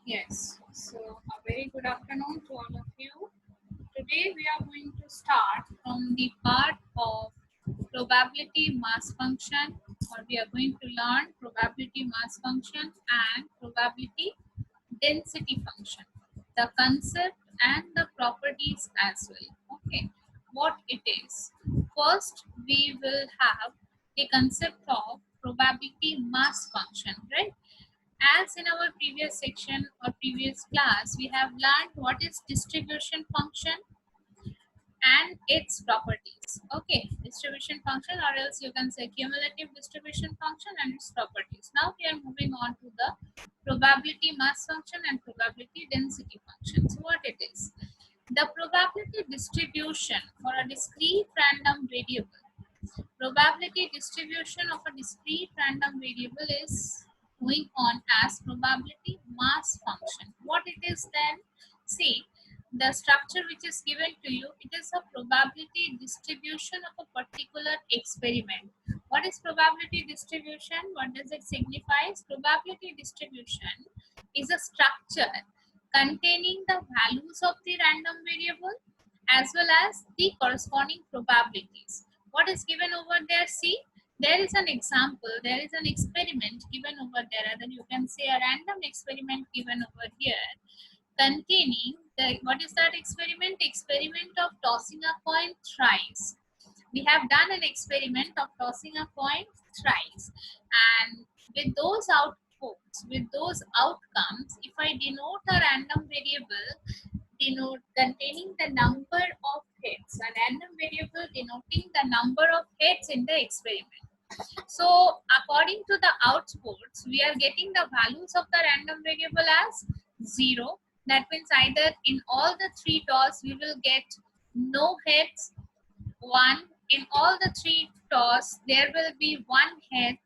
Yes, so a very good afternoon to all of you. Today we are going to start from the part of probability mass function, or we are going to learn probability mass function and probability density function, the concept and the properties as well. Okay, what it is. First, we will have the concept of probability mass function, right? As in our previous section or previous class, we have learned what is distribution function and its properties. Okay, distribution function, or else you can say cumulative distribution function and its properties. Now we are moving on to the probability mass function and probability density function. So what it is? The probability distribution for a discrete random variable. Probability distribution of a discrete random variable is going on as probability mass function. What it is then? See, the structure which is given to you, it is a probability distribution of a particular experiment. What is probability distribution? What does it signify? Probability distribution is a structure containing the values of the random variable as well as the corresponding probabilities. What is given over there? See, there is an example, there is an experiment given over there, and then you can say a random experiment given over here containing the, what is that experiment? Experiment of tossing a coin thrice. We have done an experiment of tossing a coin thrice, and with those outputs, with those outcomes, if I denote a random variable containing the number of hits, a random variable denoting the number of hits in the experiment. So according to the outputs, we are getting the values of the random variable as 0. That means either in all the three toss we will get no hits, 1. In all the three toss there will be 1 hit,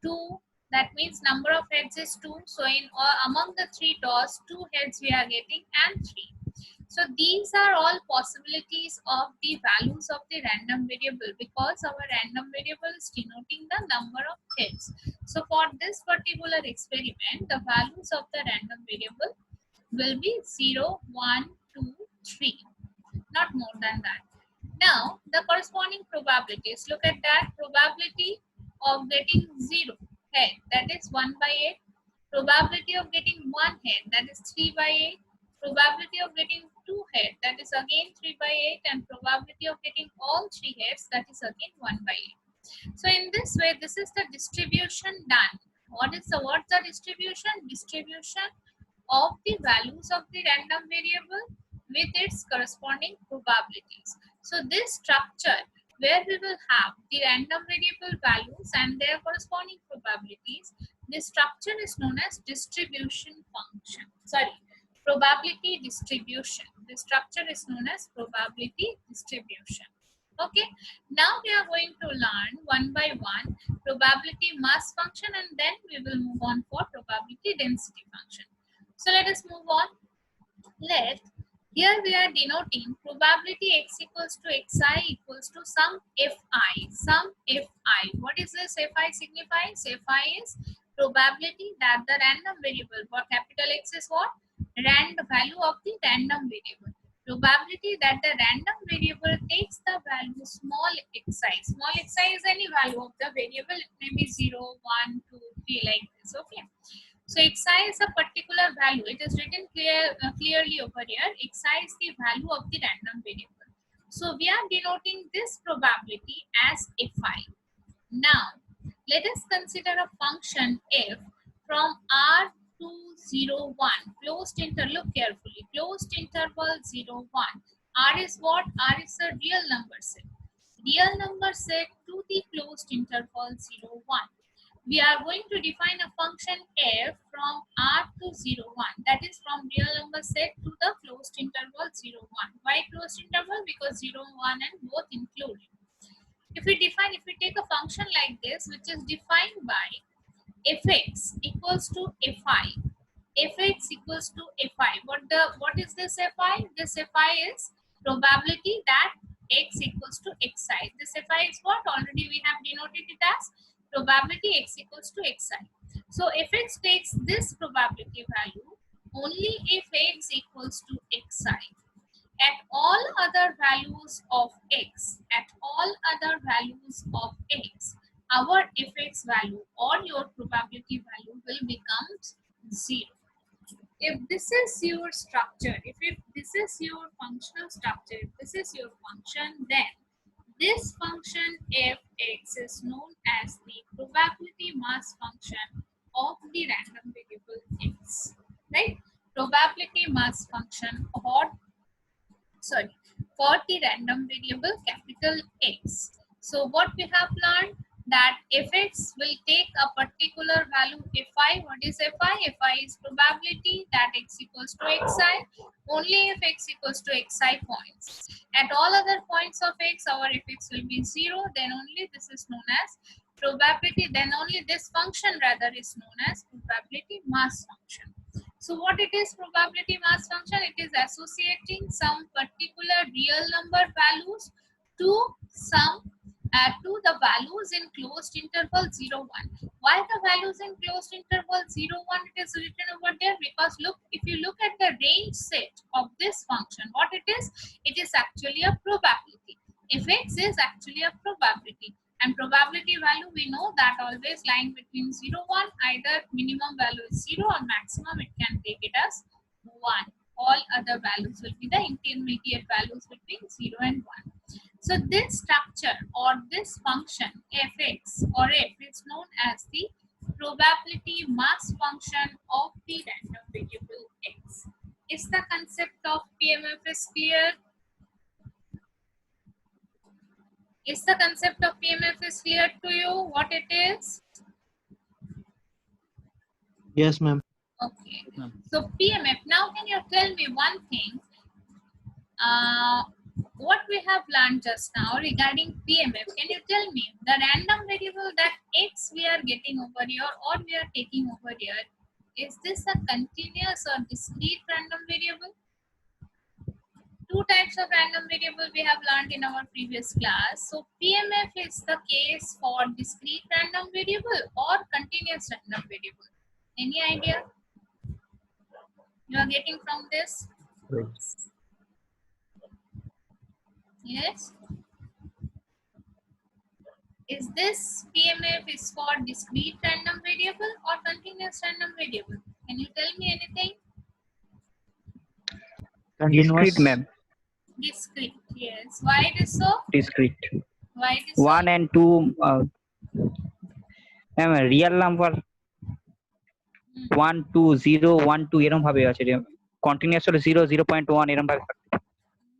2. That means number of heads is 2. So in among the three toss, 2 heads we are getting and 3. So these are all possibilities of the values of the random variable, because our random variable is denoting the number of hits. So for this particular experiment, the values of the random variable will be 0, 1, 2, 3, not more than that. Now the corresponding probabilities, look at that. Probability of getting 0 head, that is 1 by 8. Probability of getting 1 head, that is 3 by 8. Probability of getting 2 head, that is again 3 by 8. And probability of getting all 3 heads, that is again 1 by 8. So in this way, this is the distribution done. What's the distribution? Distribution of the values of the random variable with its corresponding probabilities. So this structure where we will have the random variable values and their corresponding probabilities, this structure is known as distribution function. Sorry, probability distribution. This structure is known as probability distribution. Okay, now we are going to learn one by one probability mass function, and then we will move on for probability density function. So let us move on. Let Here we are denoting probability x equals to xi equals to some fi. Some fi. What is this fi signifies? Fi is probability that the random variable for capital X is what? Value of the random variable. Probability that the random variable takes the value small xi. Small xi is any value of the variable. It may be 0, 1, 2, 3 like this. Okay. So xi is a particular value. It is written clearly over here. Xi is the value of the random variable. So we are denoting this probability as fi. Now let us consider a function f from r to 0, 1. Closed interval. Look carefully. Closed interval 0, 1. R is what? R is a real number set. Real number set to the closed interval 0, 1. We are going to define a function f from r to 0, 1. That is from real number set to the closed interval 0, 1. Why closed interval? Because 0, 1 and both included. If we take a function like this, which is defined by fx equals to fi. Fx equals to fi. What is this fi? This fi is probability that x equals to xi. This fi is what? Already we have denoted it as probability x equals to xi. So fx takes this probability value only if x equals to xi. At all other values of x, our fx value or your probability value will become 0. If this is your structure, if this is your functional structure, if this is your function, then this function fx is known as the probability mass function of the random variable x, right? Probability mass function or for the random variable capital X. So what we have learned, that fx will take a particular value fi. What is fi? Fi is probability that x equals to xi only if x equals to xi points. At all other points of x, our fx will be 0. Then only this is known as probability. Then only this function rather is known as probability mass function. So what it is, probability mass function? It is associating some particular real number values to some to the values in closed interval 0, 1. Why the values in closed interval 0, 1 it is written over there? Because look, if you look at the range set of this function, what it is actually a probability. Fx is actually a probability. And probability value, we know that always lying between 0, 1, either minimum value is 0 or maximum it can take it as 1. All other values will be the intermediate values between 0 and 1. So this structure or this function fx or f is known as the probability mass function of the random variable x. Is the concept of PMF is clear? Is the concept of PMF is clear to you? What it is? Yes, ma'am. Okay. So PMF. Now, can you tell me one thing? What we have learned just now regarding PMF? Can you tell me the random variable that x we are getting over here or we are taking over here? Is this a continuous or discrete random variable? Two types of random variable we have learned in our previous class. So PMF is the case for discrete random variable or continuous random variable. Any idea you are getting from this? Yes. Is this PMF is for discrete random variable or continuous random variable? Can you tell me anything? Discrete, ma'am. Discrete, yes. Why it is so? Discrete. Why it is 1 so? and 2 real number 1 2 0 1 2 এরকম ভাবে আছে continuous হলে 0 0.1 এরকম ভাবে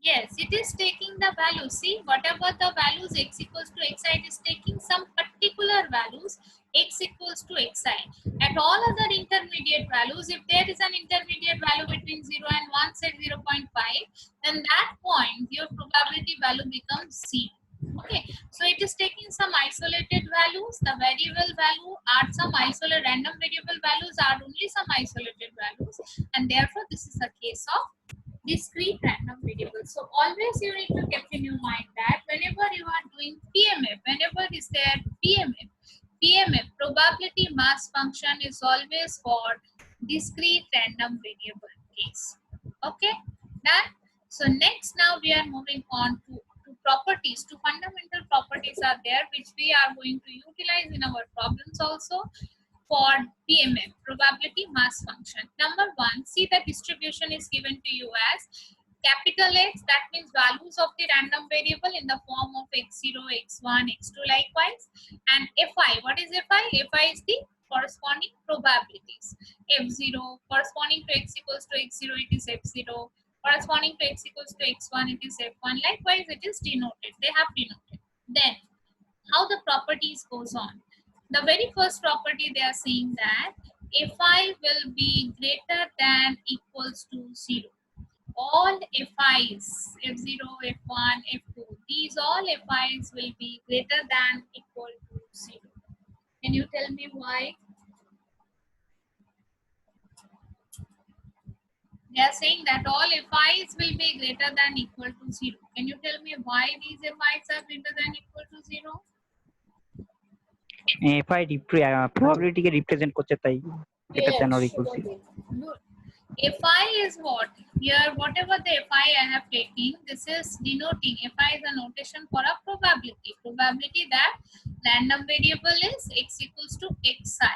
Yes, it is taking the value. See, whatever the values x equals to xi, it is taking some particular values x equals to xi. At all other intermediate values, if there is an intermediate value between 0 and 1, say 0.5, then that point your probability value becomes 0. Okay, so it is taking some isolated values. The variable value are some isolated, random variable values are only some isolated values, and therefore this is a case of discrete random variable. So always you need to keep in your mind that whenever you are doing PMF, whenever is there PMF, probability mass function is always for discrete random variable case. Okay, done. So next now we are moving on to properties. Two fundamental properties are there which we are going to utilize in our problems also for PMF, probability mass function. Number one, see the distribution is given to you as capital X, that means values of the random variable in the form of x0, x1, x2 likewise. And Fi, what is Fi? Fi is the corresponding probabilities. F0 corresponding to x equals to x0, it is f0. Corresponding to x equals to x1, it is f1. Likewise, it is denoted. They have denoted. Then, how the properties goes on? The very first property they are saying that Fi will be greater than equals to 0. All Fi's, F0, F1, F2, these all Fi's will be greater than equal to 0. Can you tell me why? They are saying that all Fi's will be greater than equal to 0. Can you tell me why these Fi's are greater than equal to 0? Fi probability K represent করছে তাই এটা 10 or equal 0. Good. Fi is what? Here, whatever the Fi I have taken, this is denoting, Fi is a notation for a probability. Probability that random variable is x equals to xi.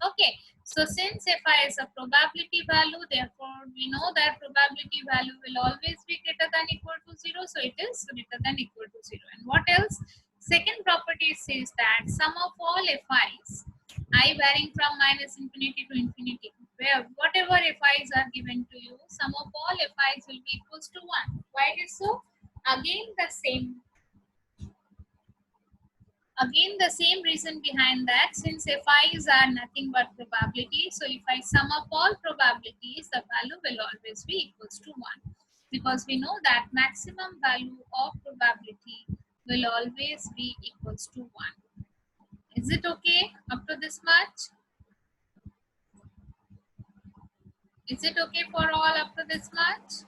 Okay. So since Fi is a probability value, therefore we know that probability value will always be greater than equal to 0. So it is greater than equal to 0. And what else? Second property says that sum of all Fi's, I varying from minus infinity to infinity, where whatever Fi's are given to you, sum of all Fi's will be equals to 1. Why it is so? Again the same reason behind that, since Fi's are nothing but probability, so if I sum up all probabilities, the value will always be equals to 1, because we know that maximum value of probability will always be equals to 1. Is it okay up to this much? Is it okay for all up to this much?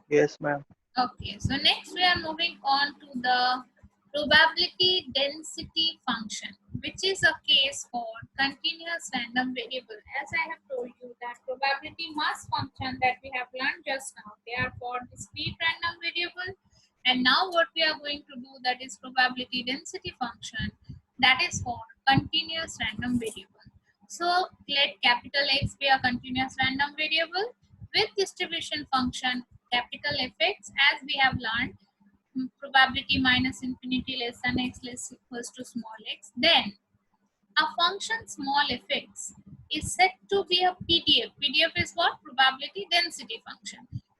Yes, ma'am. Okay, so next we are moving on to the probability density function, which is a case for continuous random variable. As I have told you that probability mass function that we have learned just now, they are for discrete random variable. And now what we are going to do, that is probability density function, that is for continuous random variable. So let capital X be a continuous random variable with distribution function capital Fx, as we have learned, probability minus infinity less than x less equals to small x. Then a function small fx is said to be a PDF. PDF is what? Probability density function.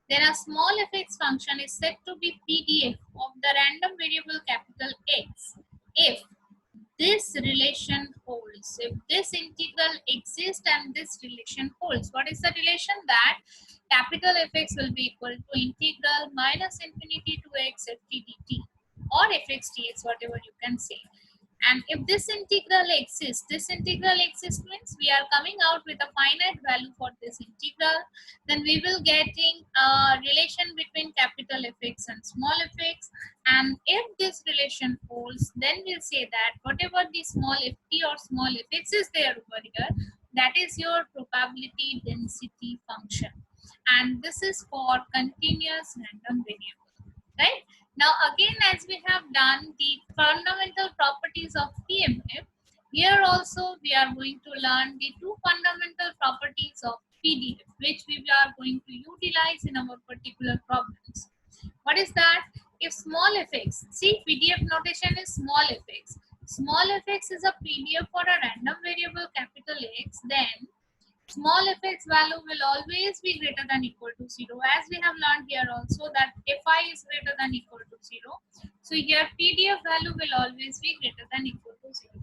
Then a small fx function is said to be PDF of the random variable capital X if this relation holds. If this integral exists and this relation holds. What is the relation? That capital Fx will be equal to integral minus infinity to x ft dt or fx dx, whatever you can say. And if this integral exists means we are coming out with a finite value for this integral, then we will getting a relation between capital Fx and small fx. And if this relation holds, then we'll say that whatever the small ft or small fx is there over here, that is your probability density function. And this is for continuous random variable, right? Now again, as we have done the fundamental properties of PMF, here also we are going to learn the two fundamental properties of PDF, which we are going to utilize in our particular problems. What is that? If small fx, see PDF notation is small fx. Small fx is a PDF for a random variable capital X, then small fx value will always be greater than equal to 0, as we have learned here also that fi is greater than equal to 0. So here PDF value will always be greater than equal to 0.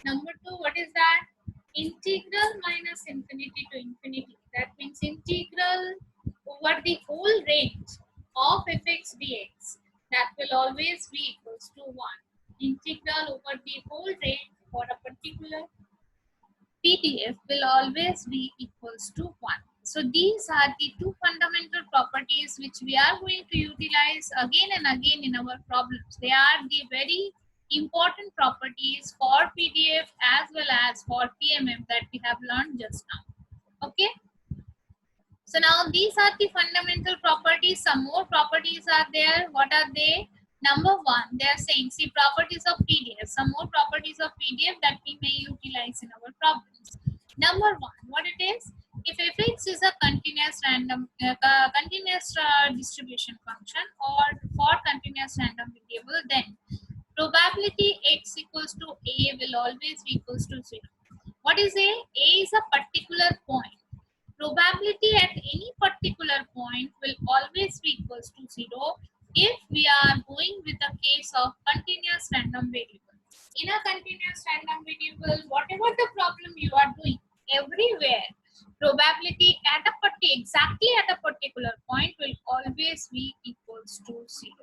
Number 2, what is that? Integral minus infinity to infinity. That means integral over the whole range of fx dx, that will always be equals to 1. Integral over the whole range for a particular PDF will always be equals to 1. So these are the two fundamental properties which we are going to utilize again and again in our problems. They are the very important properties for PDF as well as for PMF that we have learned just now. Okay. So now these are the fundamental properties. Some more properties are there. What are they? Number 1, they are saying, see, properties of PDF. Some more properties of PDF that we may utilize in our problems. Number 1, what it is? If fx is a continuous random, distribution function or for continuous random variable, then probability x equals to a will always be equals to 0. What is a? A is a particular point. Probability at any particular point will always be equals to 0 if we are going with a case of continuous random variable. In a continuous random variable, whatever the problem you are doing, everywhere probability at exactly at a particular point will always be equals to 0.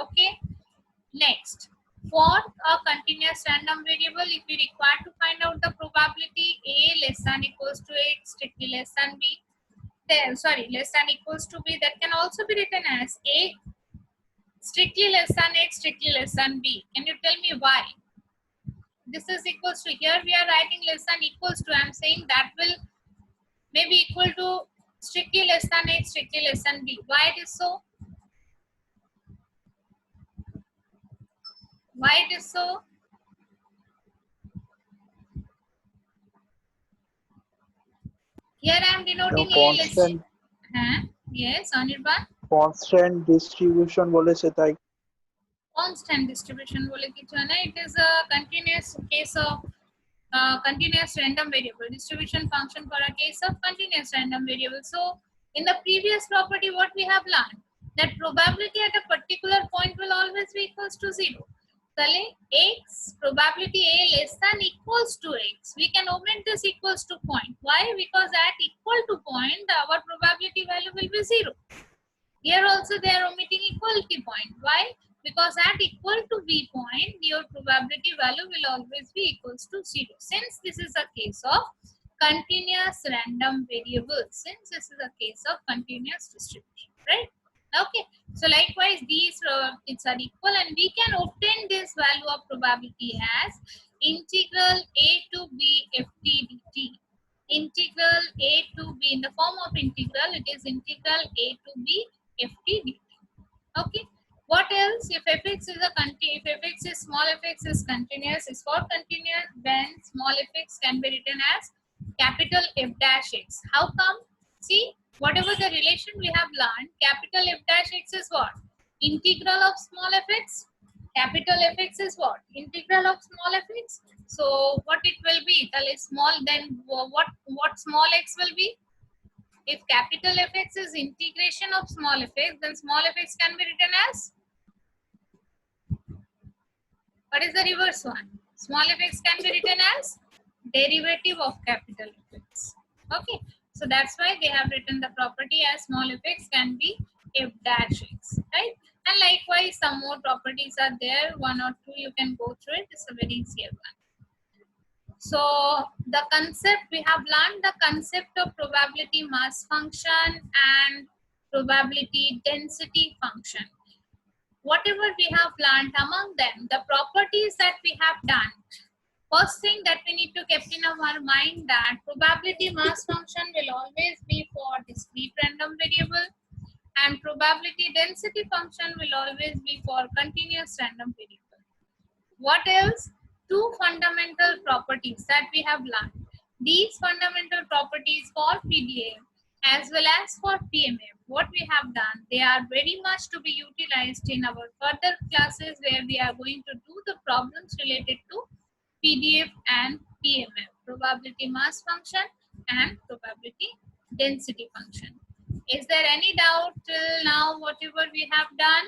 Okay. Next, for a continuous random variable, if we require to find out the probability a less than equals to x, strictly less than b, then less than equals to b, that can also be written as a strictly less than x, strictly less than b. Can you tell me why? this is equals to, here we are writing less than equals to, I'm saying that will maybe equal to strictly less than A, strictly less than B. Why it is so? Why it is so? Here I am denoting A less. constant Yes, Anirban. constant distribution বলেছে তাই Constant distribution বলে কিছু না, it is a continuous case of continuous random variable distribution function for a case of continuous random variable. So in the previous property what we have learned, that probability at a particular point will always be equals to 0. তাহলে x probability a less than equals to x, we can omit this equals to point. Why? Because at equal to point our probability value will be 0. Here also they are omitting equality point. Why? Because at equal to b point your probability value will always be equals to 0, since this is a case of continuous random variable, since this is a case of continuous distribution, right? Okay, so likewise these it's are equal, and we can obtain this value of probability as integral a to b ft dt. Integral a to b in the form of integral, it is integral a to b ft dt. Okay, what else? If fx is a if fx is small fx is continuous, is for continuous, then small fx can be written as capital F dash x. How come? See, whatever the relation we have learned, capital F dash x is what? Integral of small fx. Capital fx is what? Integral of small fx. So what it will be? Tell is small, then what small x will be? If capital fx is integration of small fx, then small fx can be written as, what is the reverse one? Small fx can be written as derivative of capital fx. Okay, so that's why they have written the property as small fx can be f dash x, right? And likewise some more properties are there, one or two you can go through it. It's a very easier one. So the concept we have learned, the concept of probability mass function and probability density function. Whatever we have learned, among them the properties that we have done, first thing that we need to keep in our mind that probability mass function will always be for discrete random variable, and probability density function will always be for continuous random variable. What else? Two fundamental properties that we have learned. These fundamental properties for PDA as well as for PMF, what we have done, they are very much to be utilized in our further classes where we are going to do the problems related to PDF and PMF, probability mass function and probability density function. Is there any doubt till now whatever we have done?